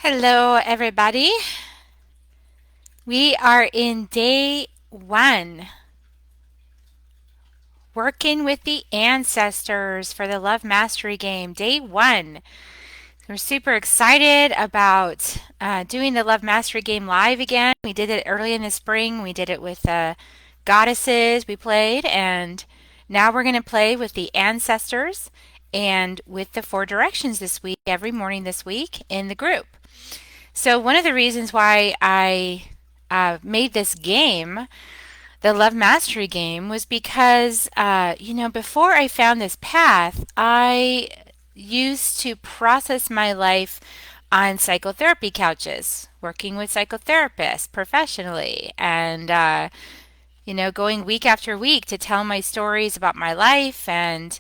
Hello, everybody. We are in day one, working with the ancestors for the Love Mastery game. Day one. We're super excited about doing the Love Mastery game live again. We did it early in the spring. We did it with goddesses we played, and now we're going to play with the ancestors and with the four directions this week, every morning this week in the group. So, one of the reasons why I made this game, the Love Mastery game, was because, before I found this path, I used to process my life on psychotherapy couches, working with psychotherapists professionally, and, going week after week to tell my stories about my life and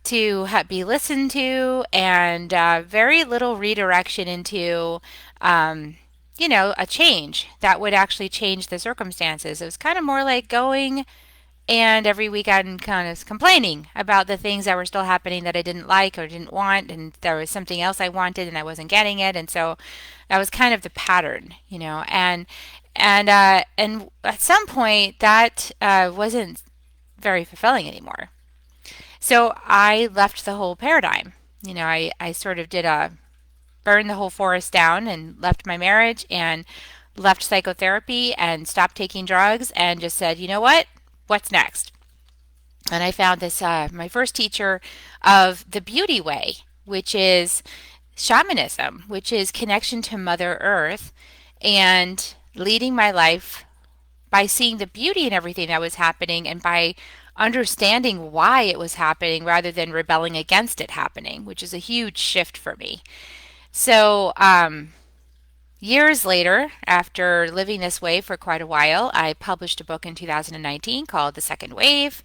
to be listened to, and very little redirection into, a change that would actually change the circumstances. It was kind of more like going and every week I'm kind of complaining about the things that were still happening that I didn't like or didn't want, and there was something else I wanted and I wasn't getting it, and so that was kind of the pattern, and at some point that wasn't very fulfilling anymore. So I left the whole paradigm. I sort of did a burn the whole forest down and left my marriage and left psychotherapy and stopped taking drugs and just said, you know what? What's next? And I found this, my first teacher of the beauty way, which is shamanism, which is connection to Mother Earth and leading my life by seeing the beauty in everything that was happening and by understanding why it was happening rather than rebelling against it happening, which is a huge shift for me. So, years later, after living this way for quite a while, I published a book in 2019 called The Second Wave,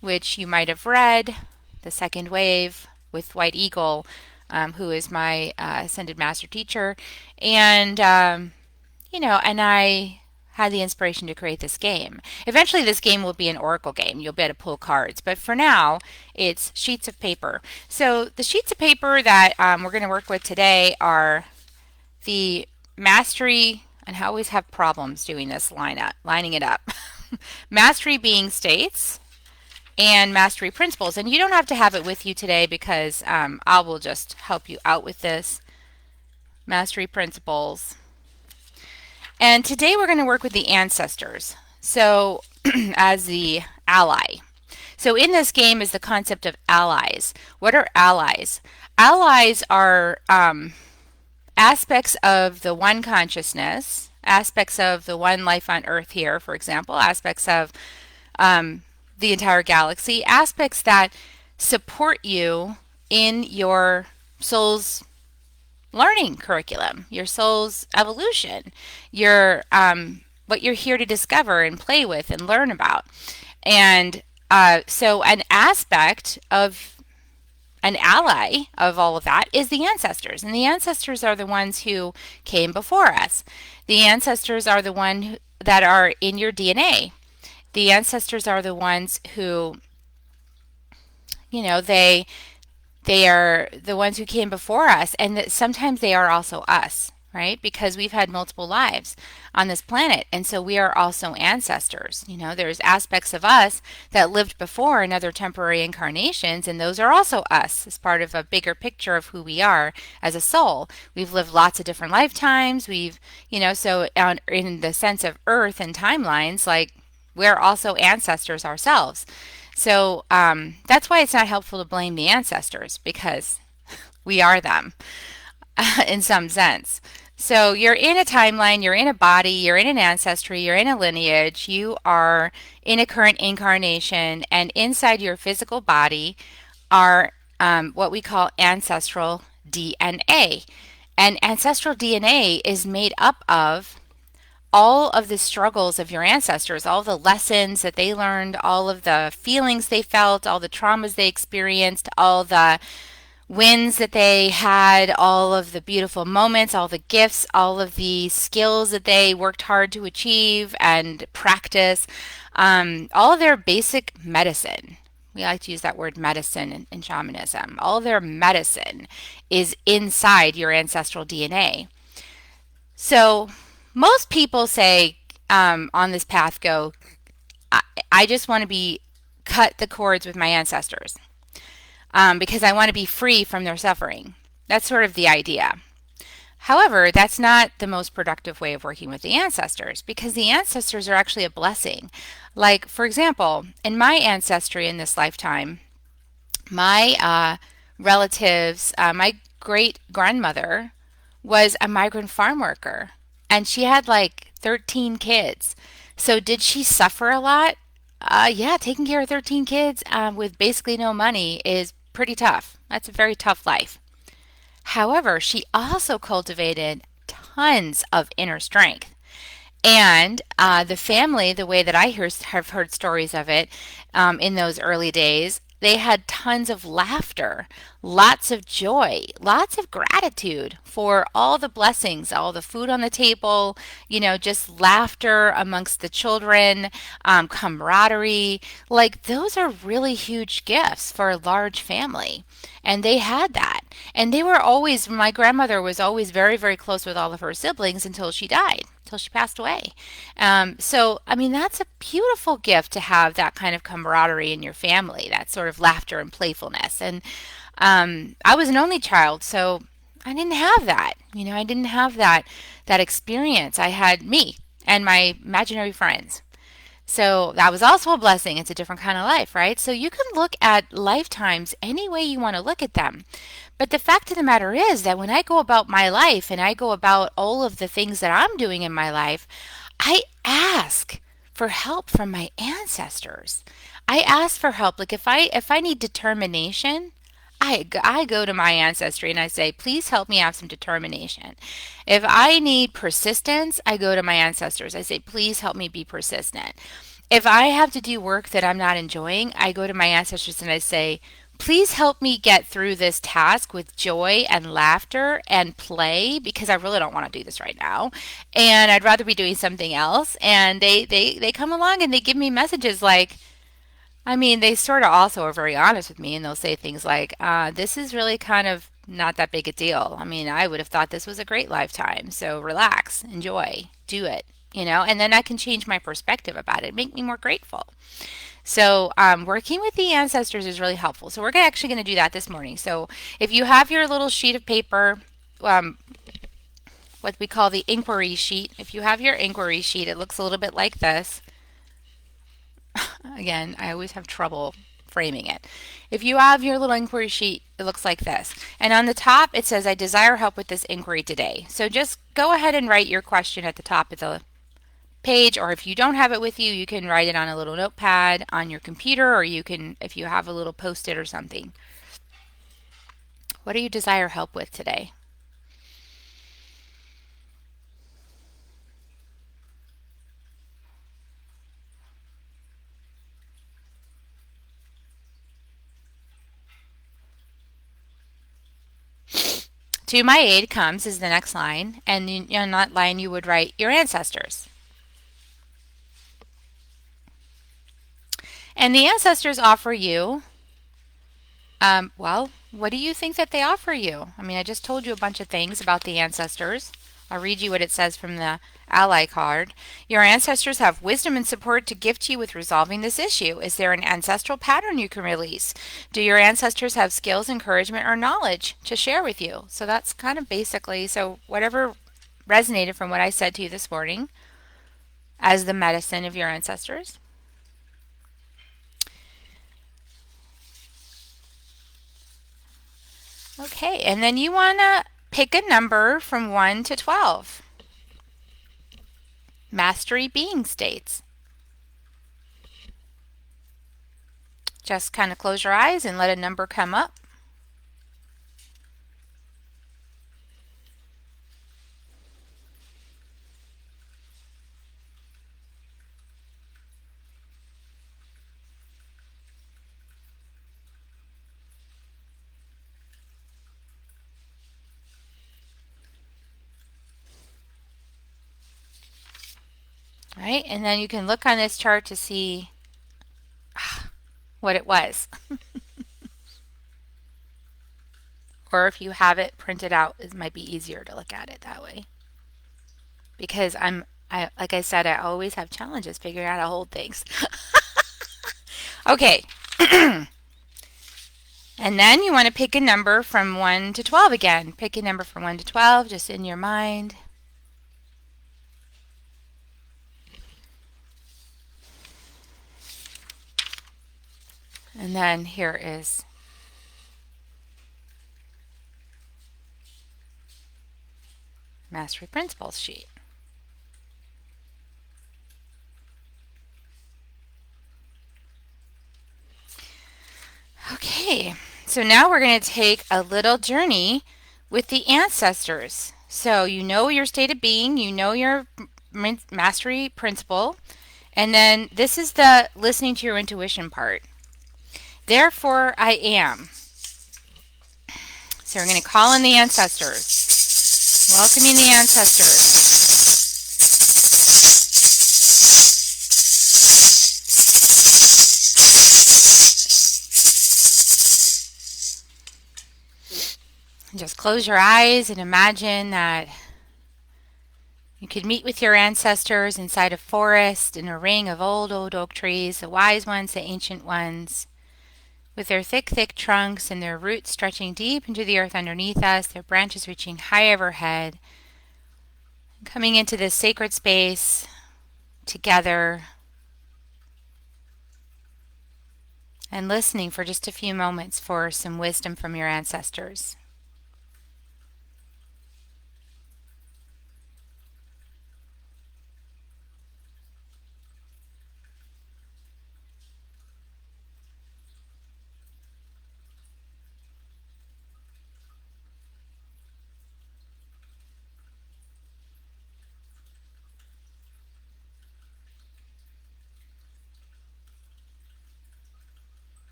which you might have read. The Second Wave with White Eagle, who is my ascended master teacher. And, and I had the inspiration to create this game. Eventually, this game will be an oracle game. You'll be able to pull cards. But for now, it's sheets of paper. So the sheets of paper that we're going to work with today are the mastery, and I always have problems doing this lining it up. Mastery being states and mastery principles. And you don't have to have it with you today because I will just help you out with this. Mastery principles. And today we're going to work with the ancestors. So, as the ally. So, in this game is the concept of allies. What are allies? Allies are aspects of the one consciousness, aspects of the one life on Earth here, for example, aspects of the entire galaxy, aspects that support you in your soul's learning curriculum, your soul's evolution, your what you're here to discover and play with and learn about. And so an aspect of an ally of all of that is the ancestors. And the ancestors are the ones who came before us. The ancestors are the one that are in your DNA. The ancestors are the ones who, they are the ones who came before us, and that sometimes they are also us, right? Because we've had multiple lives on this planet, and so we are also ancestors. There's aspects of us that lived before in other temporary incarnations, and those are also us as part of a bigger picture of who we are as a soul. We've lived lots of different lifetimes. In the sense of Earth and timelines, like we're also ancestors ourselves. So that's why it's not helpful to blame the ancestors, because we are them in some sense. So you're in a timeline, you're in a body, you're in an ancestry, you're in a lineage, you are in a current incarnation, and inside your physical body are what we call ancestral DNA. And ancestral DNA is made up of all of the struggles of your ancestors, all the lessons that they learned, all of the feelings they felt, all the traumas they experienced, all the wins that they had, all of the beautiful moments, all the gifts, all of the skills that they worked hard to achieve and practice, all of their basic medicine. We like to use that word medicine in shamanism. All their medicine is inside your ancestral DNA. So most people say on this path go, I, I just want to be cut the cords with my ancestors because I want to be free from their suffering. That's sort of the idea. However, that's not the most productive way of working with the ancestors because the ancestors are actually a blessing. Like, for example, in my ancestry in this lifetime, my relatives, my great grandmother was a migrant farm worker and she had like 13 kids. So, did she suffer a lot? Yeah, taking care of 13 kids with basically no money is pretty tough. That's a very tough life. However, she also cultivated tons of inner strength. And the family, the way that have heard stories of it in those early days, they had tons of laughter, lots of joy, lots of gratitude for all the blessings, all the food on the table, just laughter amongst the children, camaraderie. Like, those are really huge gifts for a large family. And they had that. And they were always, my grandmother was always very, very close with all of her siblings until she died, until she passed away. So, I mean, that's a beautiful gift to have that kind of camaraderie in your family, that sort of laughter and playfulness. And I was an only child, so I didn't have that. I didn't have that experience. I had me and my imaginary friends. So that was also a blessing. It's a different kind of life, right? So you can look at lifetimes any way you want to look at them. But the fact of the matter is that when I go about my life and I go about all of the things that I'm doing in my life, I ask for help from my ancestors. I ask for help. Like if I need determination, I go to my ancestry and I say, please help me have some determination. If I need persistence, I go to my ancestors. I say, please help me be persistent. If I have to do work that I'm not enjoying, I go to my ancestors and I say, please help me get through this task with joy and laughter and play because I really don't want to do this right now. And I'd rather be doing something else. And they come along and they give me messages like, I mean, they sort of also are very honest with me and they'll say things like, this is really kind of not that big a deal. I mean, I would have thought this was a great lifetime. So relax, enjoy, do it. And then I can change my perspective about it, make me more grateful. So, working with the ancestors is really helpful. So, we're actually going to do that this morning. So, if you have your little sheet of paper, um, what we call the inquiry sheet, if you have your inquiry sheet, it looks a little bit like this. Again, I always have trouble framing it. If you have your little inquiry sheet, it looks like this. And on the top, it says, I desire help with this inquiry today. So, just go ahead and write your question at the top of the page, or if you don't have it with you, you can write it on a little notepad on your computer, or you can, if you have a little post-it or something. What do you desire help with today? To my aid comes is the next line, and in that line you would write your ancestors. And the ancestors offer you, well, what do you think that they offer you? I mean, I just told you a bunch of things about the ancestors. I'll read you what it says from the ally card. Your ancestors have wisdom and support to give to you with resolving this issue. Is there an ancestral pattern you can release? Do your ancestors have skills, encouragement, or knowledge to share with you? So that's kind of basically, so whatever resonated from what I said to you this morning as the medicine of your ancestors. Okay, and then you want to pick a number from 1 to 12. Mastery being states. Just kind of close your eyes and let a number come up. All right, and then you can look on this chart to see what it was. Or if you have it printed out, it might be easier to look at it that way. because like I said, I always have challenges figuring out how to hold things. Okay. And then you want to pick a number from 1 to 12 again. Pick a number from 1 to 12 just in your mind. And then here is Mastery Principles sheet. Okay, so now we're going to take a little journey with the ancestors. So you know your state of being, you know your mastery principle, and then this is the listening to your intuition part. Therefore, I am. So we're going to call in the ancestors, welcoming the ancestors. Just close your eyes and imagine that you could meet with your ancestors inside a forest in a ring of old oak trees, the wise ones, the ancient ones, with their thick trunks and their roots stretching deep into the earth underneath us, their branches reaching high overhead, coming into this sacred space together and listening for just a few moments for some wisdom from your ancestors.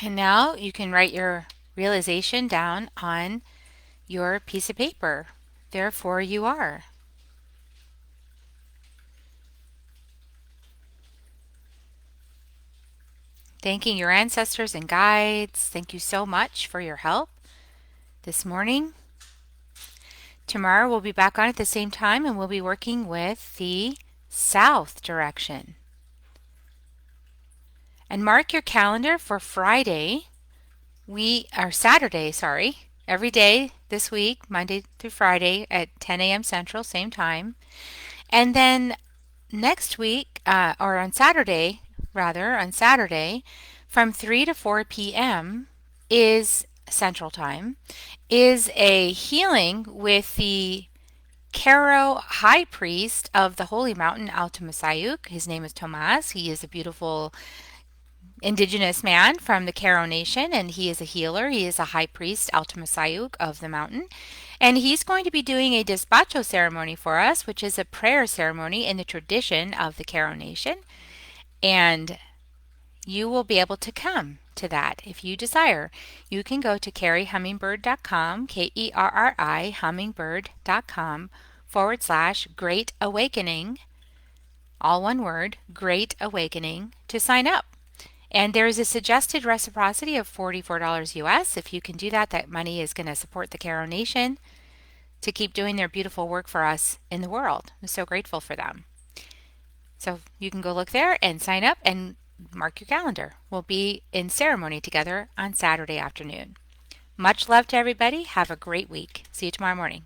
And now you can write your realization down on your piece of paper. Therefore, you are. Thanking your ancestors and guides. Thank you so much for your help this morning. Tomorrow we'll be back on at the same time and we'll be working with the south direction. And mark your calendar for Saturday, every day this week, Monday through Friday at 10 a.m. Central, same time. And then next week, or on Saturday, from 3 to 4 p.m. is Central Time, is a healing with the Caro High Priest of the Holy Mountain, Alto Masayuk. His name is Tomas. He is a beautiful indigenous man from the Caro Nation, and he is a healer. He is a high priest, Alto Masayuk of the mountain. And he's going to be doing a despacho ceremony for us, which is a prayer ceremony in the tradition of the Caro Nation. And you will be able to come to that if you desire. You can go to kerrihummingbird.com, Kerri, hummingbird.com/Great Awakening, all one word, Great Awakening, to sign up. And there is a suggested reciprocity of $44 US. If you can do that, that money is going to support the Caro Nation to keep doing their beautiful work for us in the world. I'm so grateful for them. So you can go look there and sign up and mark your calendar. We'll be in ceremony together on Saturday afternoon. Much love to everybody. Have a great week. See you tomorrow morning.